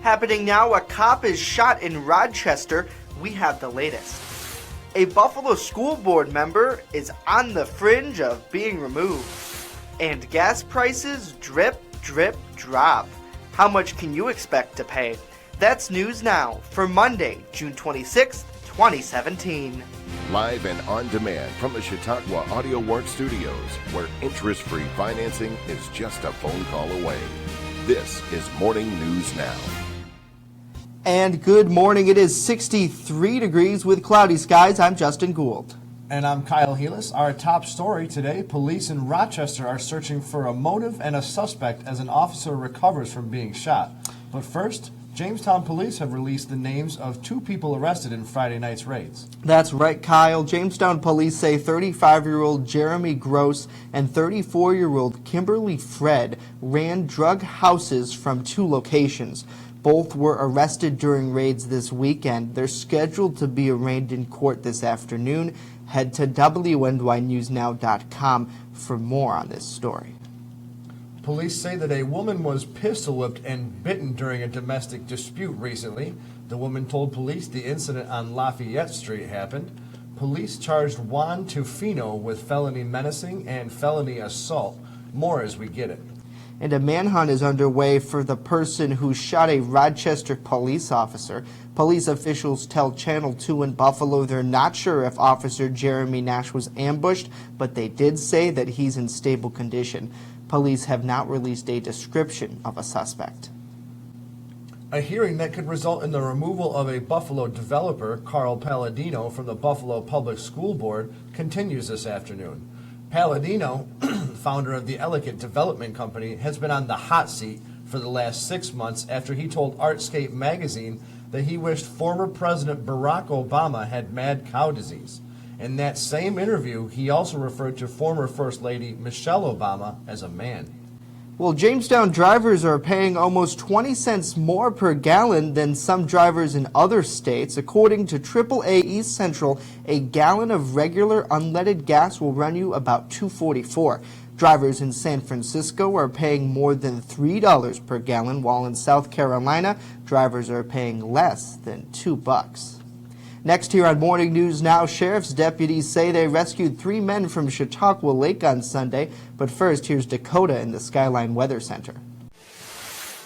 Happening now, a cop is shot in Rochester. We have the latest. A Buffalo school board member is on the fringe of being removed. And gas prices drip, drip, drop. How much can you expect to pay? That's News Now for Monday, June 26th, 2017. Live and on demand from the Chautauqua Audio Works Studios, where interest-free financing is just a phone call away. This is Morning News Now. And good morning. It is 63 degrees with cloudy skies. I'm Justin Gould. And I'm Kyle Heelis. Our top story today, police in Rochester are searching for a motive and a suspect as an officer recovers from being shot. But first, Jamestown police have released the names of 2 people arrested in Friday night's raids. That's right, Kyle. Jamestown police say 35-year-old Jeremy Gross and 34-year-old Kimberly Fred ran drug houses from 2 locations. Both were arrested during raids this weekend. They're scheduled to be arraigned in court this afternoon. Head to WNYNewsNow.com for more on this story. Police say that a woman was pistol-whipped and bitten during a domestic dispute recently. The woman told police the incident on Lafayette Street happened. Police charged Juan Tufino with felony menacing and felony assault. More as we get it. And a manhunt is underway for the person who shot a Rochester police officer. Police officials tell Channel 2 in Buffalo they're not sure if Officer Jeremy Nash was ambushed, but they did say that he's in stable condition. Police have not released a description of a suspect. A hearing that could result in the removal of a Buffalo developer, Carl Palladino, from the Buffalo Public School Board continues this afternoon. Palladino, founder of the Ellicott Development Company, has been on the hot seat for the last 6 months after he told Artscape magazine that he wished former President Barack Obama had mad cow disease. In that same interview, he also referred to former First Lady Michelle Obama as a man. Well, Jamestown drivers are paying almost 20 cents more per gallon than some drivers in other states. According to AAA East Central, a gallon of regular unleaded gas will run you about $2.44. Drivers in San Francisco are paying more than $3 per gallon, while in South Carolina, drivers are paying less than $2. Next here on Morning News Now, sheriff's deputies say they rescued 3 men from Chautauqua Lake on Sunday. But first, here's Dakota in the Skyline Weather Center.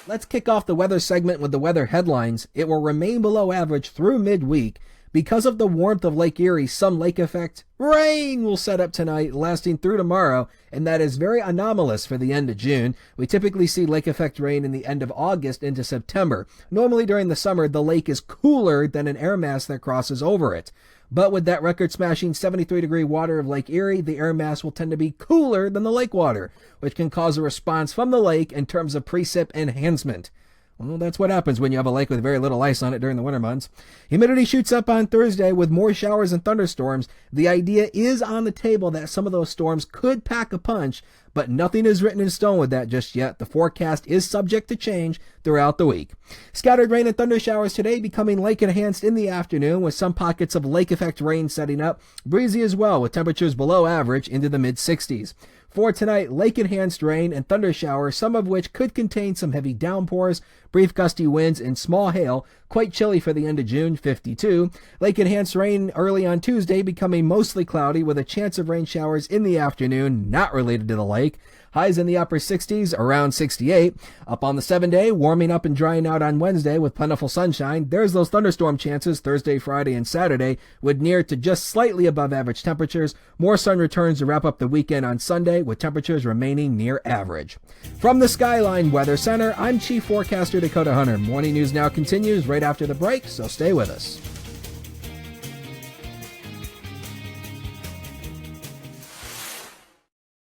Let's kick off the weather segment with the weather headlines. It will remain below average through midweek. Because of the warmth of Lake Erie, some lake effect, rain will set up tonight, lasting through tomorrow, and that is very anomalous for the end of June. We typically see lake effect rain in the end of August into September. Normally during the summer, the lake is cooler than an air mass that crosses over it. But with that record-smashing 73-degree water of Lake Erie, the air mass will tend to be cooler than the lake water, which can cause a response from the lake in terms of precip enhancement. Well, that's what happens when you have a lake with very little ice on it during the winter months. Humidity shoots up on Thursday with more showers and thunderstorms. The idea is on the table that some of those storms could pack a punch, but nothing is written in stone with that just yet. The forecast is subject to change throughout the week. Scattered rain and thunder showers today becoming lake enhanced in the afternoon with some pockets of lake effect rain setting up. Breezy as well with temperatures below average into the mid-60s. For tonight, lake-enhanced rain and thunder showers, some of which could contain some heavy downpours, brief gusty winds, and small hail. Quite chilly for the end of June, 52. Lake-enhanced rain early on Tuesday becoming mostly cloudy with a chance of rain showers in the afternoon, not related to the lake. Highs in the upper 60s, around 68. Up on the 7-day, warming up and drying out on Wednesday with plentiful sunshine. There's those thunderstorm chances Thursday, Friday, and Saturday, with near to just slightly above average temperatures. More sun returns to wrap up the weekend on Sunday, with temperatures remaining near average. From the Skyline Weather Center, I'm Chief Forecaster Dakota Hunter. Morning News Now continues right after the break, so stay with us.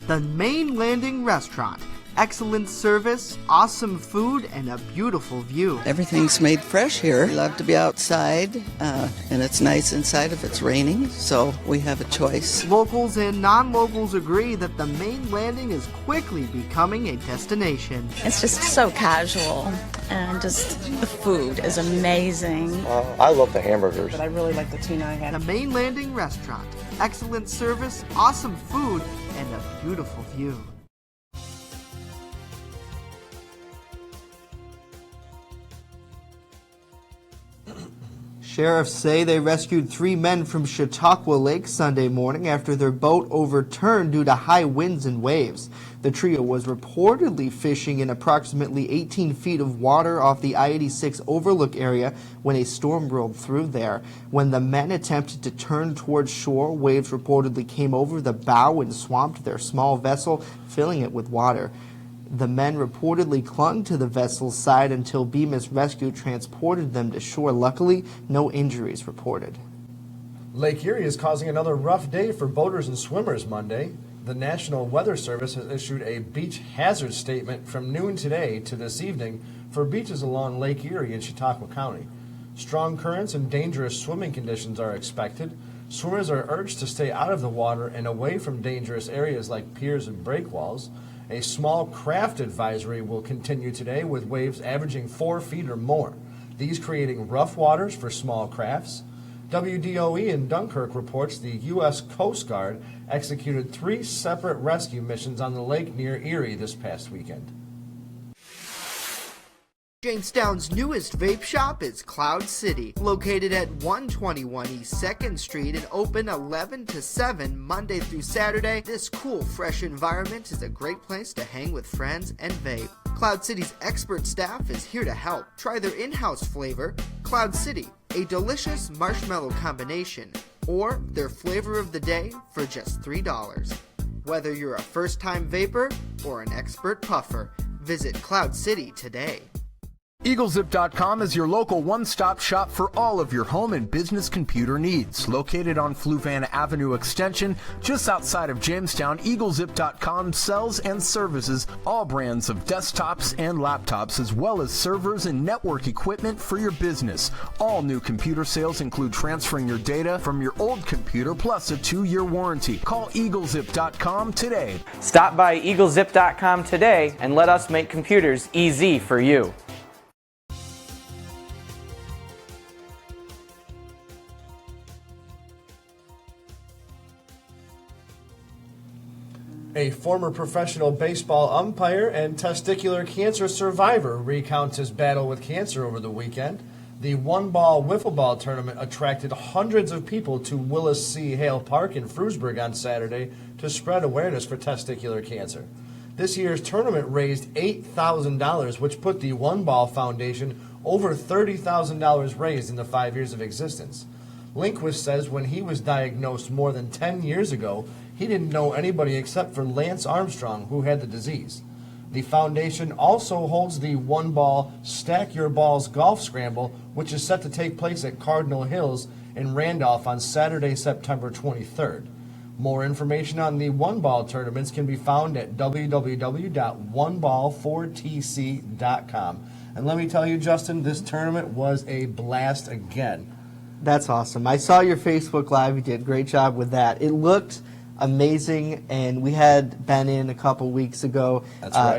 The Main Landing Restaurant. Excellent service, awesome food, and a beautiful view. Everything's made fresh here. We love to be outside, and it's nice inside if it's raining, so we have a choice. Locals and non-locals agree that the Main Landing is quickly becoming a destination. It's just so casual, and just the food is amazing. I love the hamburgers. But I really like the tuna I had. The Main Landing Restaurant. Excellent service, awesome food, and a beautiful view. Sheriffs say they rescued 3 men from Chautauqua Lake Sunday morning after their boat overturned due to high winds and waves. The trio was reportedly fishing in approximately 18 feet of water off the I-86 overlook area when a storm rolled through there. When the men attempted to turn towards shore, waves reportedly came over the bow and swamped their small vessel, filling it with water. The men reportedly clung to the vessel's side until Bemis Rescue transported them to shore. Luckily, no injuries reported. Lake Erie is causing another rough day for boaters and swimmers Monday. The National Weather Service has issued a beach hazard statement from noon today to this evening for beaches along Lake Erie in Chautauqua County. Strong currents and dangerous swimming conditions are expected. Swimmers are urged to stay out of the water and away from dangerous areas like piers and breakwalls. A small craft advisory will continue today with waves averaging 4 feet or more, these creating rough waters for small crafts. WDOE in Dunkirk reports the U.S. Coast Guard executed 3 separate rescue missions on the lake near Erie this past weekend. Jamestown's newest vape shop is Cloud City, located at 121 East 2nd Street and open 11 to 7 Monday through Saturday. This cool, fresh environment is a great place to hang with friends and vape. Cloud City's expert staff is here to help. Try their in-house flavor, Cloud City, a delicious marshmallow combination, or their flavor of the day for just $3. Whether you're a first-time vapor or an expert puffer, visit Cloud City today. EagleZip.com is your local one-stop shop for all of your home and business computer needs. Located on Fluvanna Avenue Extension, just outside of Jamestown, EagleZip.com sells and services all brands of desktops and laptops, as well as servers and network equipment for your business. All new computer sales include transferring your data from your old computer, plus a 2-year warranty. Call EagleZip.com today. Stop by EagleZip.com today and let us make computers easy for you. A former professional baseball umpire and testicular cancer survivor recounts his battle with cancer over the weekend. The one-ball wiffle ball tournament attracted hundreds of people to Willis C. Hale Park in Frewsburg on Saturday to spread awareness for testicular cancer. This year's tournament raised $8,000, which put the One Ball Foundation over $30,000 raised in the 5 years of existence. Linkwood says when he was diagnosed more than 10 years ago, he didn't know anybody except for Lance Armstrong who had the disease. The foundation also holds the one-ball Stack Your Balls Golf Scramble, which is set to take place at Cardinal Hills in Randolph on Saturday, September 23rd. More information on the one-ball tournaments can be found at www.oneball4tc.com. And let me tell you, Justin, this tournament was a blast again. That's awesome. I saw your Facebook Live. You did a great job with that. It looked amazing, and we had Ben in a couple weeks ago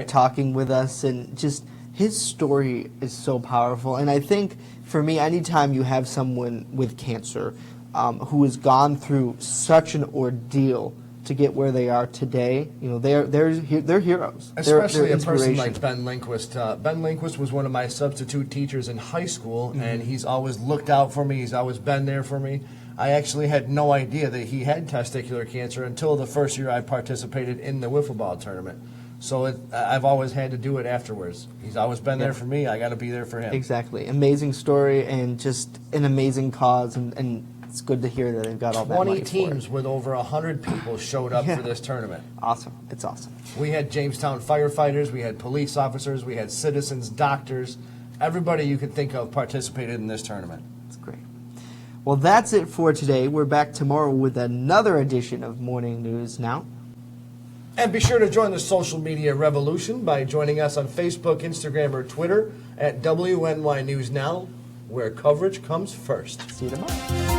talking with us, and just his story is so powerful. And I think for me, anytime you have someone with cancer who has gone through such an ordeal to get where they are today, you know, they're heroes. Especially they're a person like Ben Linkwood. Ben Linkwood was one of my substitute teachers in high school, and he's always looked out for me. He's always been there for me. I actually had no idea that he had testicular cancer until the first year I participated in the wiffle ball tournament. So I've always had to do it afterwards. He's always been there for me. I got to be there for him. Exactly. Amazing story and just an amazing cause, and it's good to hear that they've got all that money 20 teams with over 100 people showed up for this tournament. Awesome. It's awesome. We had Jamestown firefighters, we had police officers, we had citizens, doctors. Everybody you could think of participated in this tournament. It's great. Well, that's it for today. We're back tomorrow with another edition of Morning News Now. And be sure to join the social media revolution by joining us on Facebook, Instagram, or Twitter at WNY News Now, where coverage comes first. See you tomorrow.